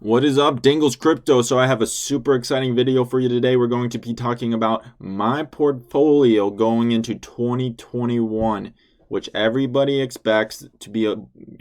What is up, Dingles Crypto? So I have a super exciting video for you today. We're going to be talking about my portfolio going into 2021, which everybody expects to be a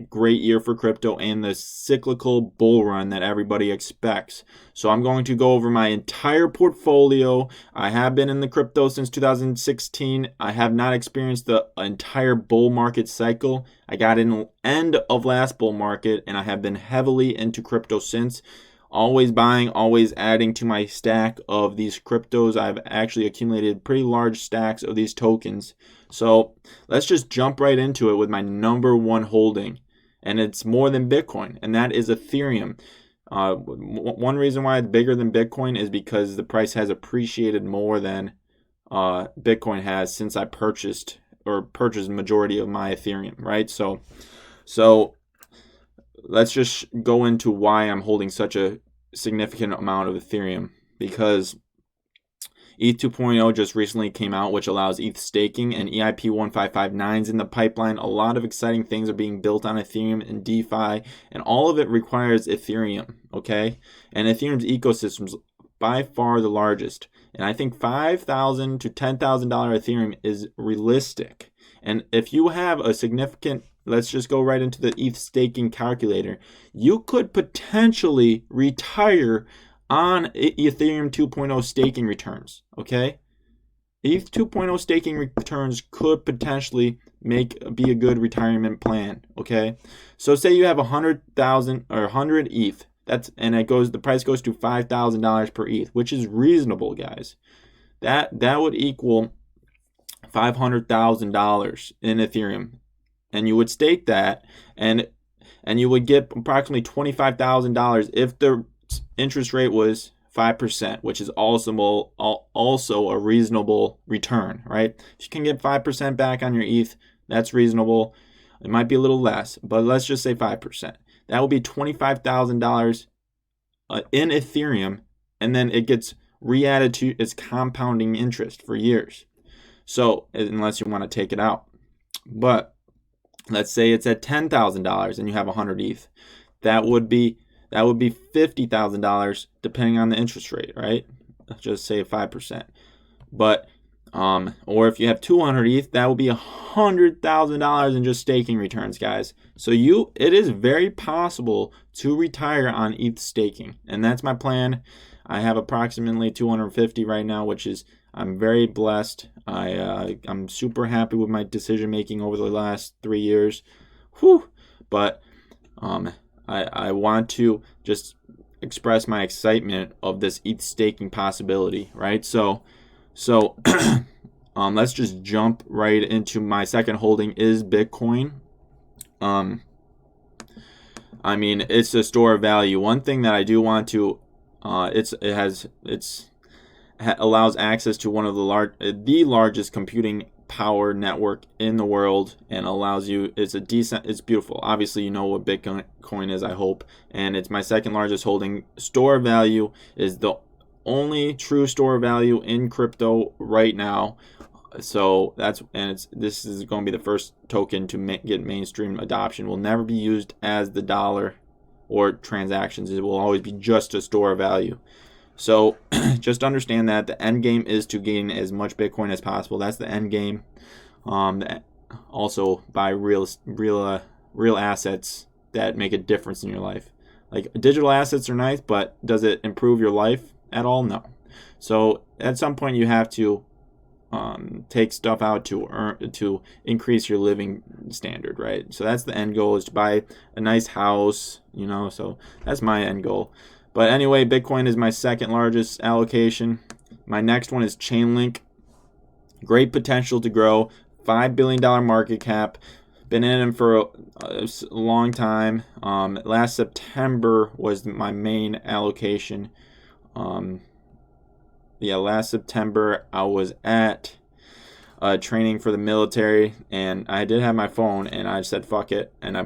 great year for crypto and the cyclical bull run that everybody expects. So I'm going to go over my entire portfolio. I have been in the crypto since 2016. I have not experienced the entire bull market cycle. I got in the end of last bull market, and I have been heavily into crypto since. Always buying, always adding to my stack of these cryptos. I've actually accumulated pretty large stacks of these tokens. So let's just jump right into it with my number one holding. And it's more than Bitcoin, and that is Ethereum. One reason why it's bigger than Bitcoin is because the price has appreciated more than Bitcoin has since I purchased the majority of my Ethereum, right? So let's just go into why I'm holding such a significant amount of Ethereum, because ETH 2.0 just recently came out, which allows ETH staking, and EIP 1559 is in the pipeline. A lot of exciting things are being built on Ethereum and DeFi, and all of it requires Ethereum, okay? And Ethereum's ecosystem is by far the largest, and I think $5,000 to $10,000 Ethereum is realistic. And if you have a significant, let's just go right into the ETH staking calculator, you could potentially retire on Ethereum 2.0 staking returns, okay? ETH 2.0 staking returns could potentially be a good retirement plan, okay? So say you have 100,000 or 100 ETH, the price goes to $5,000 per ETH, which is reasonable, guys. That would equal $500,000 in Ethereum, and you would stake that, and you would get approximately $25,000 if the interest rate was 5%, which is also a reasonable return, right? If you can get 5% back on your ETH, that's reasonable. It might be a little less, but let's just say 5%. That will be $25,000 in Ethereum, and then it gets re-added to its compounding interest for years. So unless you want to take it out, but let's say it's at $10,000 and you have 100 ETH, that would be $50,000 depending on the interest rate, right? Let's just say 5%. But or if you have 200 ETH, that would be $100,000 in just staking returns, guys. So it is very possible to retire on ETH staking, and that's my plan. I have approximately 250 right now, which is, I'm very blessed. I'm super happy with my decision making over the last 3 years. Whew. But I want to just express my excitement of this ETH staking possibility, right? So let's just jump right into my second holding is Bitcoin. I mean, it's a store of value. One thing that I do want to allows access to one of the largest computing power network in the world, and allows you, it's beautiful. Obviously, you know what Bitcoin is, I hope, and it's my second largest holding. Store of value is the only true store of value in crypto right now. So this is going to be the first token to get mainstream adoption. Will never be used as the dollar or transactions. It will always be just a store of value. So just understand that the end game is to gain as much Bitcoin as possible. That's the end game. Also buy real assets that make a difference in your life. Like, digital assets are nice, but does it improve your life at all? No. So at some point you have to take stuff out to increase your living standard, right? So that's the end goal, is to buy a nice house, so that's my end goal. But anyway, Bitcoin is my second largest allocation. My next one is Chainlink. Great potential to grow. $5 billion market cap. Been in them for a long time. Last September was my main allocation. Last September I was at training for the military, and I did have my phone, and I said fuck it, and I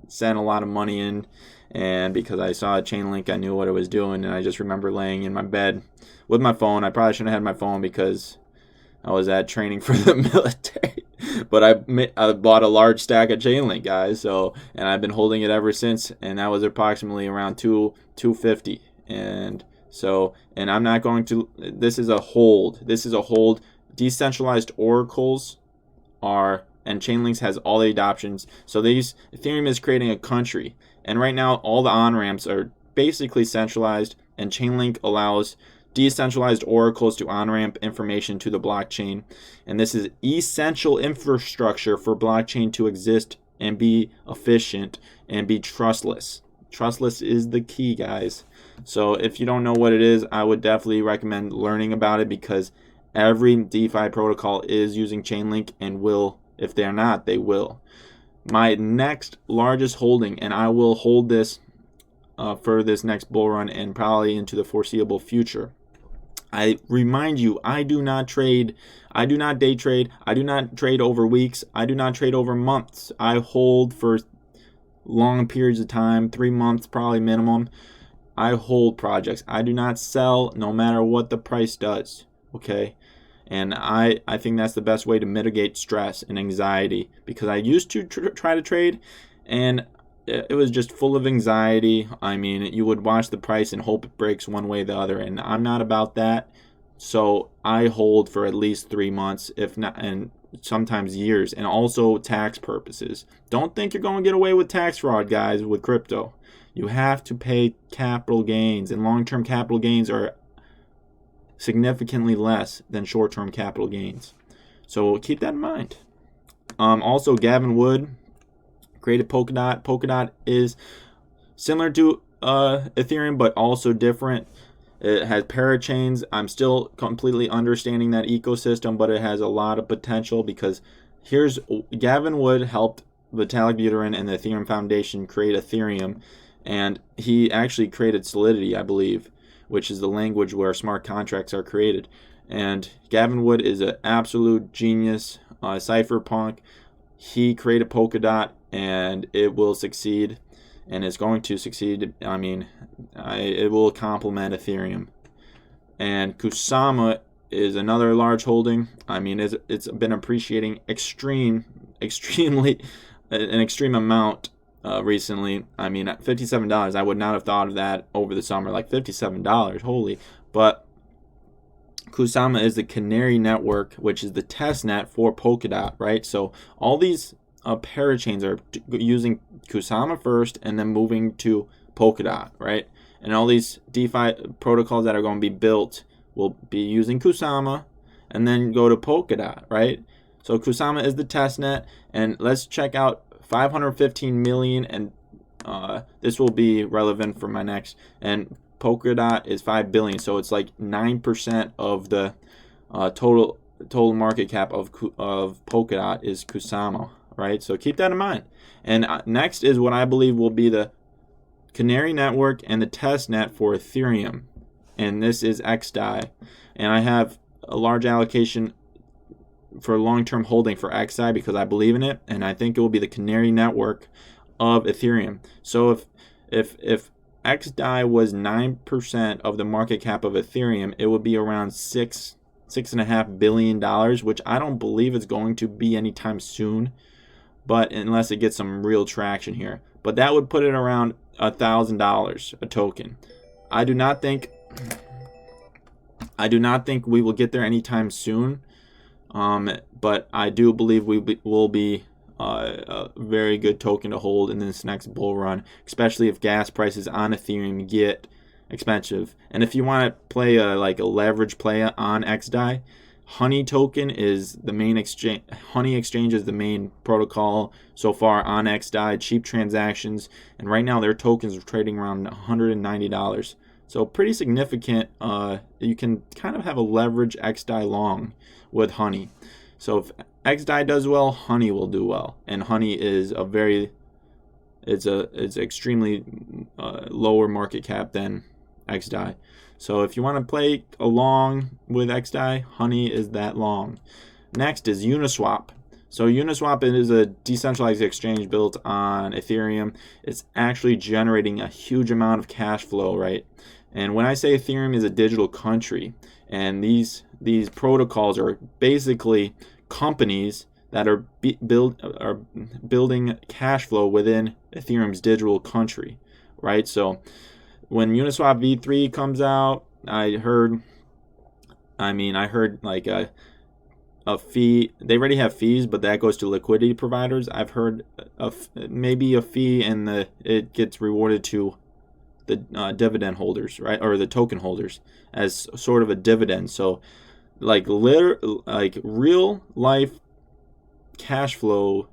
sent a lot of money in, and because I saw a Chainlink, I knew what it was doing, and I just remember laying in my bed with my phone. I probably shouldn't have had my phone because I was at training for the military, But I bought a large stack of Chainlink, guys. So, and I've been holding it ever since, and that was approximately around 250. And so, and I'm not going to. This is a hold. This is a hold. Decentralized oracles are, and Chainlinks has all the adoptions. So Ethereum is creating a country, and right now all the on ramps are basically centralized, and Chainlink allows decentralized oracles to on-ramp information to the blockchain. And this is essential infrastructure for blockchain to exist and be efficient and be trustless. Trustless is the key, guys. So if you don't know what it is, I would definitely recommend learning about it, because every DeFi protocol is using Chainlink and will, if they're not, they will. My next largest holding, and I will hold this for this next bull run and probably into the foreseeable future. I remind you, I do not trade. I do not day trade. I do not trade over weeks. I do not trade over months. I hold for long periods of time, 3 months probably minimum. I hold projects. I do not sell no matter what the price does. Okay? And I think that's the best way to mitigate stress and anxiety, because I used to try to trade, and it was just full of anxiety. I mean, you would watch the price and hope it breaks one way or the other, and I'm not about that. So I hold for at least 3 months, if not, and sometimes years, and also tax purposes. Don't think you're going to get away with tax fraud, guys, with crypto. You have to pay capital gains, and long-term capital gains are significantly less than short-term capital gains. So keep that in mind. Also, Gavin Wood created Polkadot. Polkadot is similar to Ethereum, but also different. It has parachains. I'm still completely understanding that ecosystem, but it has a lot of potential, because here's Gavin Wood helped Vitalik Buterin and the Ethereum Foundation create Ethereum, and he actually created Solidity, I believe, which is the language where smart contracts are created. And Gavin Wood is an absolute genius, cypherpunk. He created Polkadot, and it will succeed, and it's going to succeed. I mean, it will complement Ethereum. And Kusama is another large holding. I mean, it's been appreciating extremely an extreme amount recently. I mean, at $57, I would not have thought of that over the summer. Like $57, holy. But Kusama is the Canary network, which is the test net for Polkadot, right? So all these parachains are using Kusama first and then moving to Polkadot, right? And all these DeFi protocols that are going to be built will be using Kusama and then go to Polkadot, right? So Kusama is the test net, and let's check out 515 million, and this will be relevant for my next. And Polkadot is 5 billion, so it's like 9% of the total market cap of Polkadot is Kusama, right? So keep that in mind. And next is what I believe will be the Canary network and the test net for Ethereum, and this is XDai. And I have a large allocation for long-term holding for XDai because I believe in it, and I think it will be the Canary network of Ethereum. So if XDai was 9% of the market cap of Ethereum, it would be around $6.5 billion, which I don't believe it's going to be anytime soon, but unless it gets some real traction here. But that would put it around $1,000 a token. I do not think we will get there anytime soon, but I do believe we will be a very good token to hold in this next bull run, especially if gas prices on Ethereum get expensive. And if you want to play a leverage play on XDai, Honey token is the main exchange. Honey exchange is the main protocol so far on XDai, cheap transactions, and right now their tokens are trading around $190. So pretty significant. You can kind of have a leverage XDai long with Honey. So if XDai does well, Honey will do well, and Honey is it's extremely lower market cap than XDai. So if you want to play along with XDai, Honey is that long. Next is Uniswap. So Uniswap is a decentralized exchange built on Ethereum. It's actually generating a huge amount of cash flow, right? And when I say Ethereum is a digital country, and these protocols are basically companies that are building cash flow within Ethereum's digital country, right? So when Uniswap v3 comes out, I heard like a fee. They already have fees, but that goes to liquidity providers. I've heard maybe a fee, and it gets rewarded to the dividend holders, right, or the token holders as sort of a dividend. So like real life cash flow,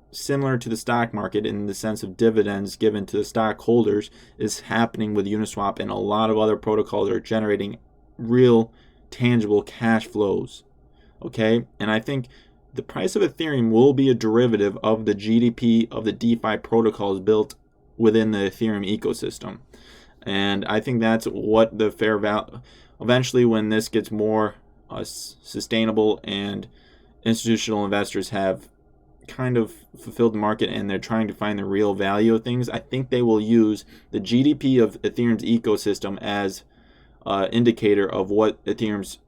similar to the stock market in the sense of dividends given to the stockholders, is happening with Uniswap, and a lot of other protocols are generating real tangible cash flows. Okay, and I think the price of Ethereum will be a derivative of the GDP of the DeFi protocols built within the Ethereum ecosystem. And I think that's what the fair value, eventually when this gets more sustainable and institutional investors have kind of fulfilled the market and they're trying to find the real value of things, I think they will use the GDP of Ethereum's ecosystem as an indicator of what Ethereum's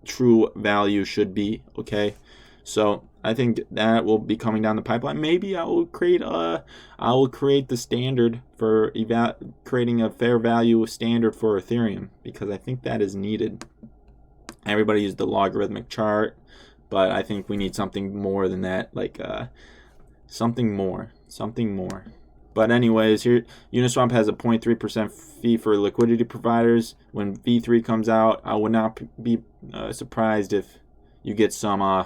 true value should be. Okay, so I think that will be coming down the pipeline. Maybe I will create the standard for creating a fair value standard for Ethereum, because I think that is needed. Everybody uses the logarithmic chart, but I think we need something more than that, like something more. But anyways, here Uniswap has a 0.3% fee for liquidity providers. When V3 comes out, I would not be surprised if you get some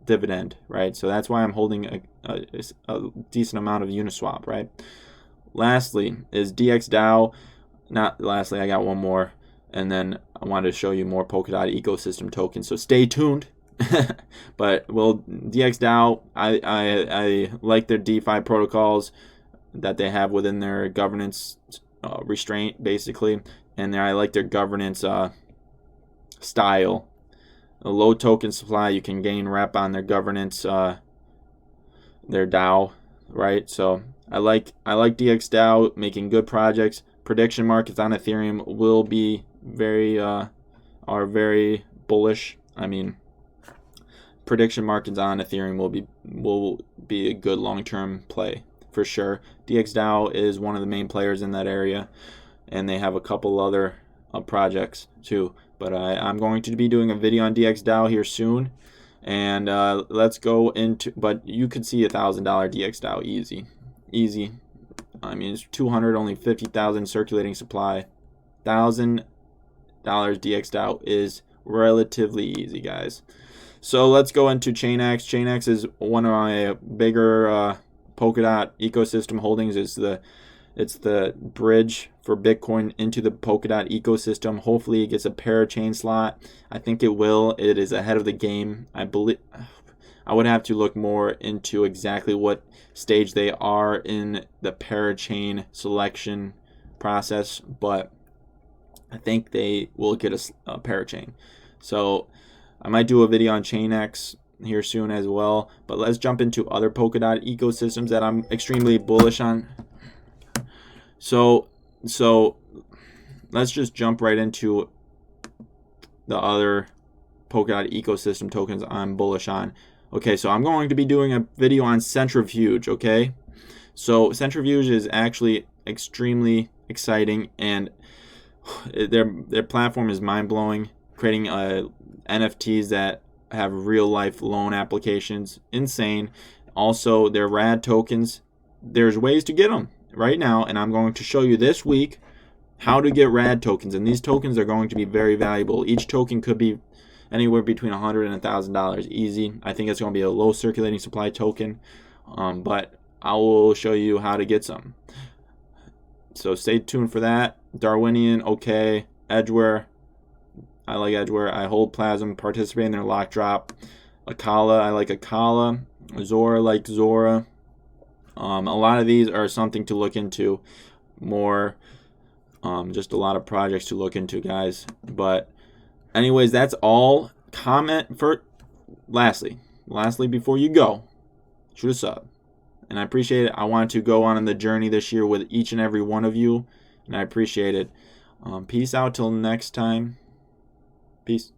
dividend, right? So that's why I'm holding a decent amount of Uniswap, right? Lastly is DXDAO. Not lastly, I got one more, and then I wanted to show you more Polkadot ecosystem tokens. So stay tuned. But well, DXDAO, I like their DeFi protocols that they have within their governance restraint, basically, and I like their governance style. A low token supply, you can gain rep on their governance, their DAO, right? So I like DXDAO making good projects. Prediction markets on Ethereum will be very bullish. I mean, prediction markets on Ethereum will be a good long-term play for sure. DXDAO is one of the main players in that area, and they have a couple other projects too. But I'm going to be doing a video on DXDAO here soon, and let's go into. But you could see $1,000 DXDAO easy. I mean, it's 200, only 50,000 circulating supply. $1,000 DXDAO is relatively easy, guys. So let's go into Chainx. Chainx is one of my bigger Polkadot ecosystem holdings. It's the bridge for Bitcoin into the Polkadot ecosystem. Hopefully it gets a parachain slot. I think it will. It is ahead of the game. I believe I would have to look more into exactly what stage they are in the parachain selection process, but I think they will get a parachain. So I might do a video on Chainx here soon as well. But let's jump into other Polkadot ecosystems that I'm extremely bullish on. So let's just jump right into the other Polkadot ecosystem tokens I'm bullish on. Okay, so I'm going to be doing a video on Centrifuge, okay? So Centrifuge is actually extremely exciting, and their platform is mind-blowing, creating NFTs that have real-life loan applications. Insane. Also, their RAD tokens, there's ways to get them right now, and I'm going to show you this week how to get RAD tokens, and these tokens are going to be very valuable. Each token could be anywhere between $100 and $1,000 easy. I think it's going to be a low circulating supply token, but I will show you how to get some. So stay tuned for that. Darwinian, okay. Edgeware, I like Edgeware. I hold Plasm, participate in their lock drop. Akala, I like Akala. Zora, like Zora. A lot of these are something to look into more. Just a lot of projects to look into, guys. But anyways, that's all. Comment for lastly before you go, shoot a sub, and I appreciate it. I want to go on the journey this year with each and every one of you, and I appreciate it. Peace out till next time. Peace.